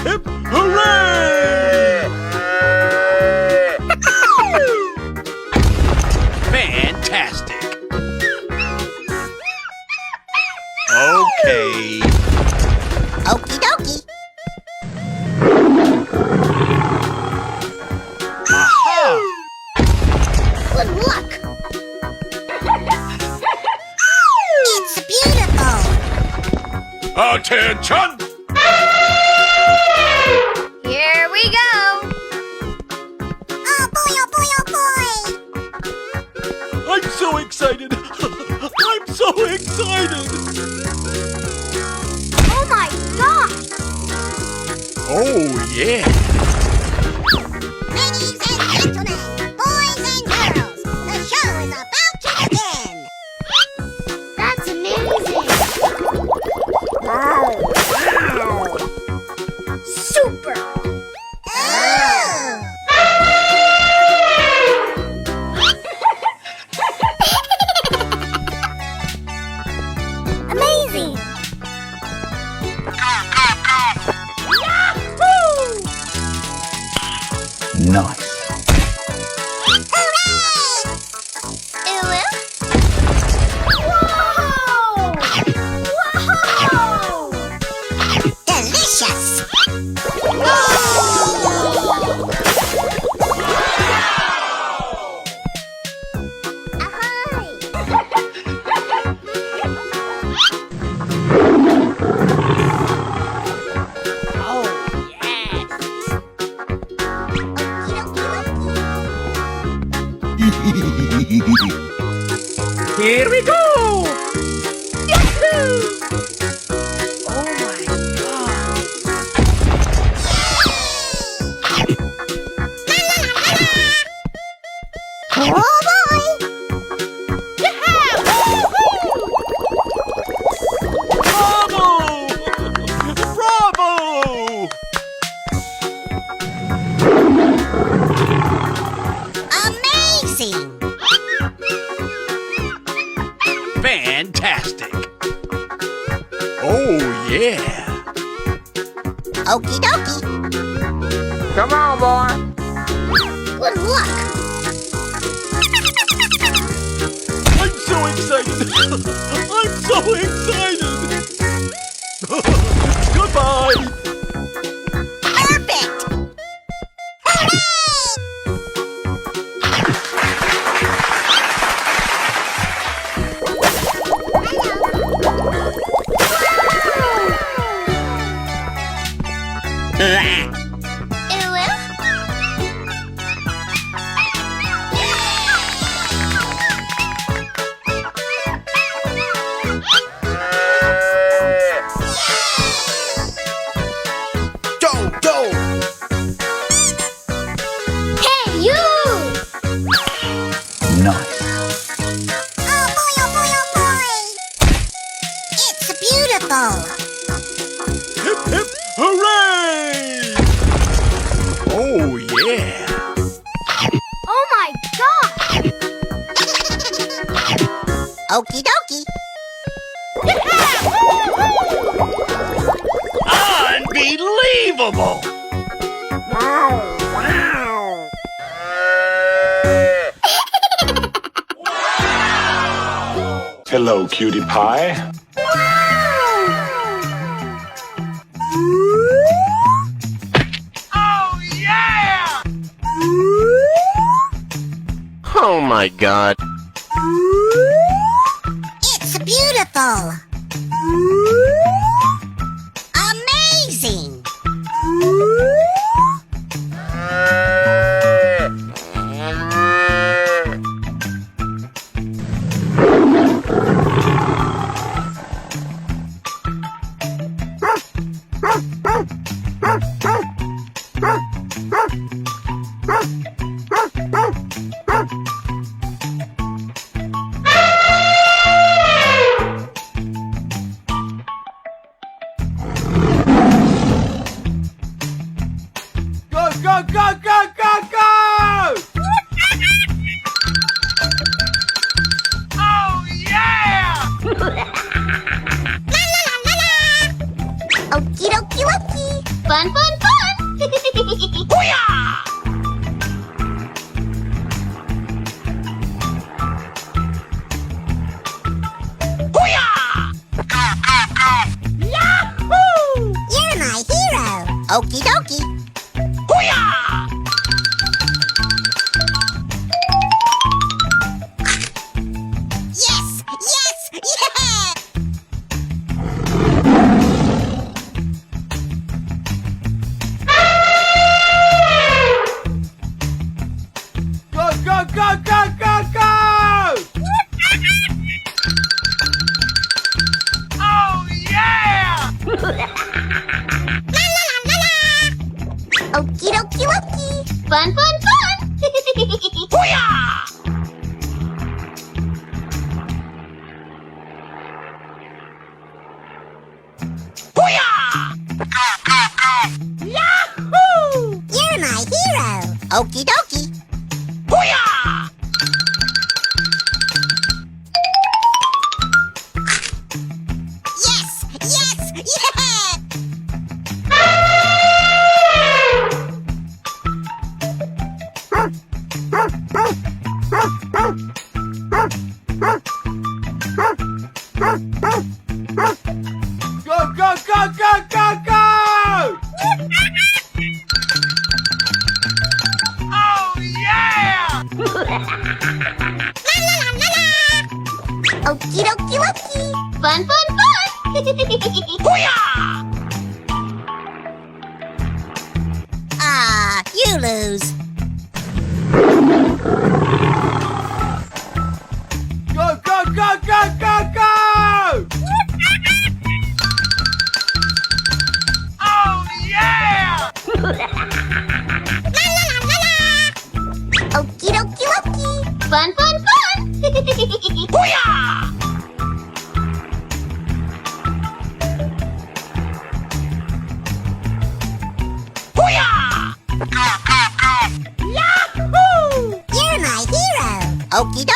hip, hooray! Fantastic! Okay. Okie dokie. Aha! Good luck. It's beautiful. Attention! Here we go. Oh boy, oh boy, oh boy. I'm so excited! I'm so excited! Oh my gosh. Oh, yeah! Ladies and gentlemen, boys and girls, the show is about to begin. That's amazing. Wow. Super. Oh. Amazing. Nice. Whoa! Delicious. Here we go! Yahoo! Oh my god! Oh boy. Bravo! Bravo! Amazing. Fantastic! Oh yeah! Okie dokie. Come on, boy. Good luck. I'm so excited! I'm so excited! Goodbye! Perfect. Hooray! Go! Hey, you! Nice. Oh boy, oh boy, oh boy. It's beautiful. Hip, hip, hooray! Oh yeah! Oh my gosh! Okie dokie. Unbelievable! Hello, cutie pie. Oh yeah! Oh my god. It's beautiful. Amazing. Go, go, go, go, go! Oh yeah! Okie dokie dokie. Fun, fun, fun! Booyah! Booyah! Yahoo! You're my hero! Okie dokie! Booyah! Yes! Yes! Yeah! Go, go, go, go, go, go! Oh, yeah! La la la la la! Okie dokie dokie! Fun, fun, fun! Booyah! Booyah! Yahoo! You're my hero! Okie dokie! Booyah! Yes! Yes! Yeah! Go, go, go, go, go, go! Oh, yeah! La la la la la! Okie dokie dokie! Fun, fun, fun! Booyah! Ah, you lose. Go, go, go, go, go, go! Oh, yeah! La la la la la! Okie dokie dokie! Fun, fun, fun! Booyah! Booyah! Yahoo! You're my hero! Okie dokie!